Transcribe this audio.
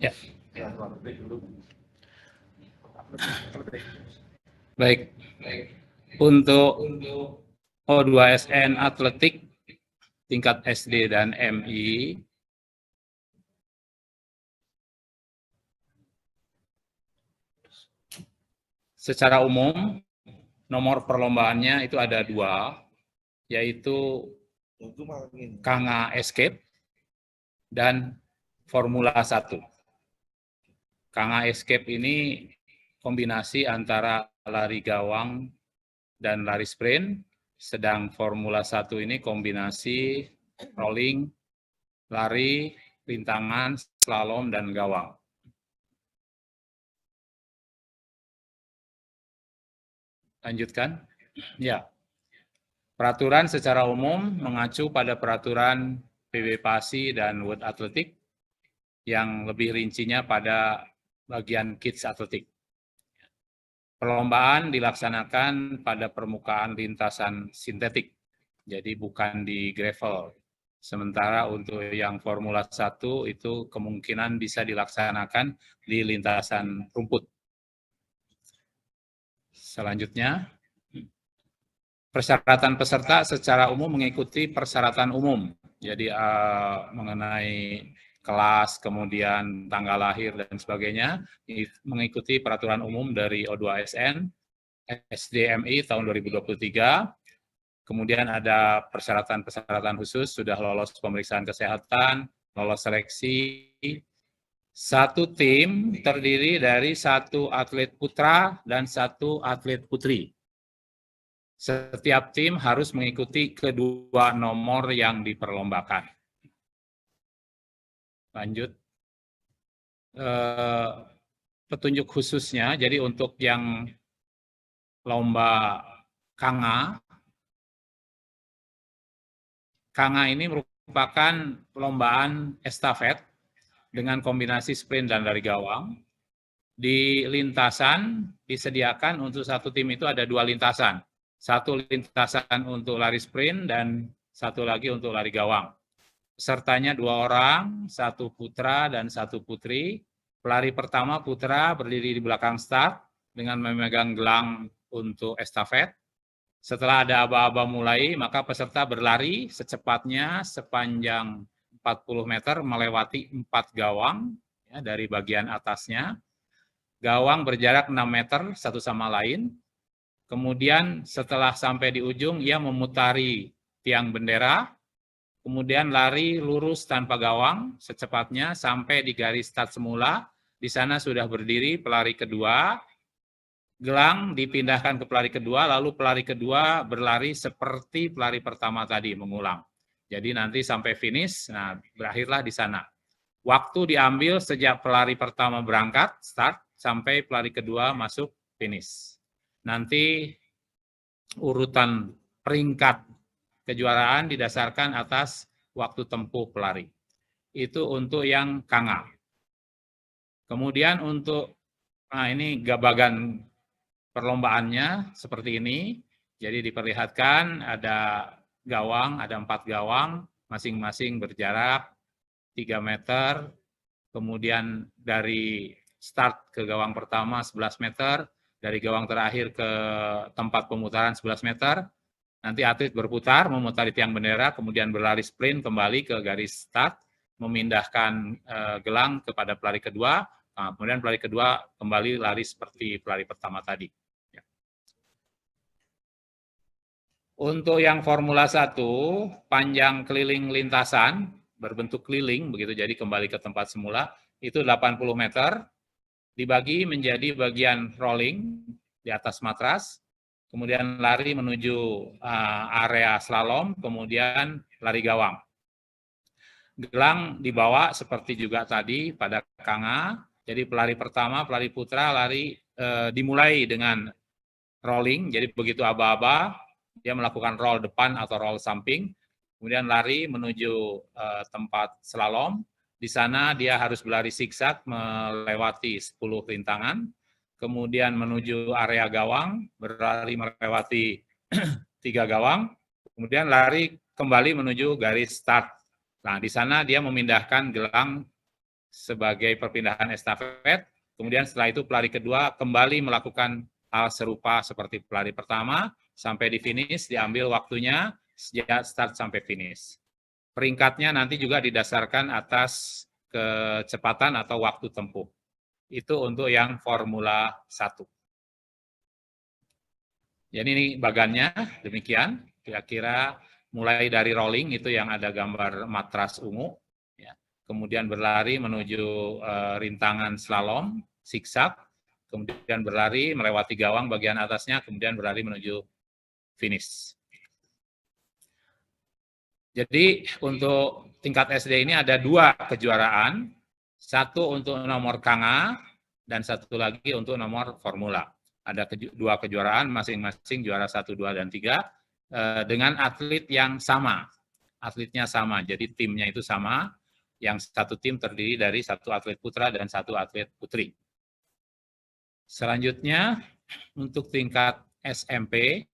Ya. Baik. Untuk O2SN Atletik tingkat SD dan MI, secara umum nomor perlombaannya itu ada 2, yaitu Kanga Escape dan Formula 1. Kanga Escape ini kombinasi antara lari gawang dan lari sprint, sedang Formula 1 ini kombinasi rolling, lari, rintangan, slalom, dan gawang. Lanjutkan. Ya. Peraturan secara umum mengacu pada peraturan PB PASI dan World Athletic yang lebih rincinya pada bagian Kids Athletic. Perlombaan dilaksanakan pada permukaan lintasan sintetik, jadi bukan di gravel. Sementara untuk yang Formula 1 itu kemungkinan bisa dilaksanakan di lintasan rumput. Selanjutnya, persyaratan peserta secara umum mengikuti persyaratan umum. Jadi mengenai kelas, kemudian tanggal lahir dan sebagainya, mengikuti peraturan umum dari O2SN, SDMI tahun 2023. Kemudian ada persyaratan-persyaratan khusus, sudah lolos pemeriksaan kesehatan, lolos seleksi. Satu tim terdiri dari 1 atlet putra dan 1 atlet putri. Setiap tim harus mengikuti kedua nomor yang diperlombakan. Lanjut. Petunjuk khususnya, jadi untuk yang lomba Kanga ini merupakan perlombaan estafet dengan kombinasi sprint dan lari gawang. Di lintasan disediakan untuk satu tim itu ada 2 lintasan. 1 lintasan untuk lari sprint dan 1 lagi untuk lari gawang. Pesertanya 2 orang, 1 putra dan 1 putri. Pelari pertama putra berdiri di belakang start dengan memegang gelang untuk estafet. Setelah ada aba-aba mulai, maka peserta berlari secepatnya sepanjang 40 meter melewati 4 gawang ya, dari bagian atasnya. Gawang berjarak 6 meter satu sama lain. Kemudian setelah sampai di ujung, ia memutari tiang bendera, kemudian lari lurus tanpa gawang secepatnya sampai di garis start semula. Di sana sudah berdiri pelari kedua, gelang dipindahkan ke pelari kedua, lalu pelari kedua berlari seperti pelari pertama tadi, mengulang. Jadi nanti sampai finish, nah berakhirlah di sana. Waktu diambil sejak pelari pertama berangkat, start, sampai pelari kedua masuk finish. Nanti urutan peringkat kejuaraan didasarkan atas waktu tempuh pelari. Itu untuk yang Kanga. Kemudian untuk, nah ini bagan perlombaannya seperti ini. Jadi diperlihatkan ada gawang, ada 4 gawang, masing-masing berjarak 3 meter. Kemudian dari start ke gawang pertama 11 meter, dari gawang terakhir ke tempat pemutaran 11 meter, nanti atlet berputar, memutari tiang bendera, kemudian berlari sprint kembali ke garis start, memindahkan gelang kepada pelari kedua, nah, kemudian pelari kedua kembali lari seperti pelari pertama tadi. Ya. Untuk yang Formula 1, panjang keliling lintasan, berbentuk keliling, begitu jadi kembali ke tempat semula, itu 80 meter, dibagi menjadi bagian rolling di atas matras, kemudian lari menuju area slalom, kemudian lari gawang. Gelang dibawa seperti juga tadi pada Kanga, jadi pelari pertama, pelari putra, lari dimulai dengan rolling, jadi begitu aba-aba, dia melakukan roll depan atau roll samping, kemudian lari menuju tempat slalom. Di sana dia harus berlari zigzag melewati 10 rintangan, kemudian menuju area gawang, berlari melewati 3 gawang, kemudian lari kembali menuju garis start. Nah, di sana dia memindahkan gelang sebagai perpindahan estafet. Kemudian setelah itu pelari kedua kembali melakukan hal serupa seperti pelari pertama, sampai di finish diambil waktunya sejak start sampai finish. Peringkatnya nanti juga didasarkan atas kecepatan atau waktu tempuh. Itu untuk yang Formula 1. Jadi ini bagannya demikian, kira-kira mulai dari rolling itu yang ada gambar matras ungu, ya. Kemudian berlari menuju rintangan slalom, zigzag, kemudian berlari melewati gawang bagian atasnya, kemudian berlari menuju finish. Jadi untuk tingkat SD ini ada 2 kejuaraan, satu untuk nomor KANGA dan satu lagi untuk nomor formula. Ada 2 kejuaraan masing-masing juara 1, 2, dan 3 dengan atlet yang sama. Atletnya sama, jadi timnya itu sama. Yang satu tim terdiri dari 1 atlet putra dan 1 atlet putri. Selanjutnya untuk tingkat SMP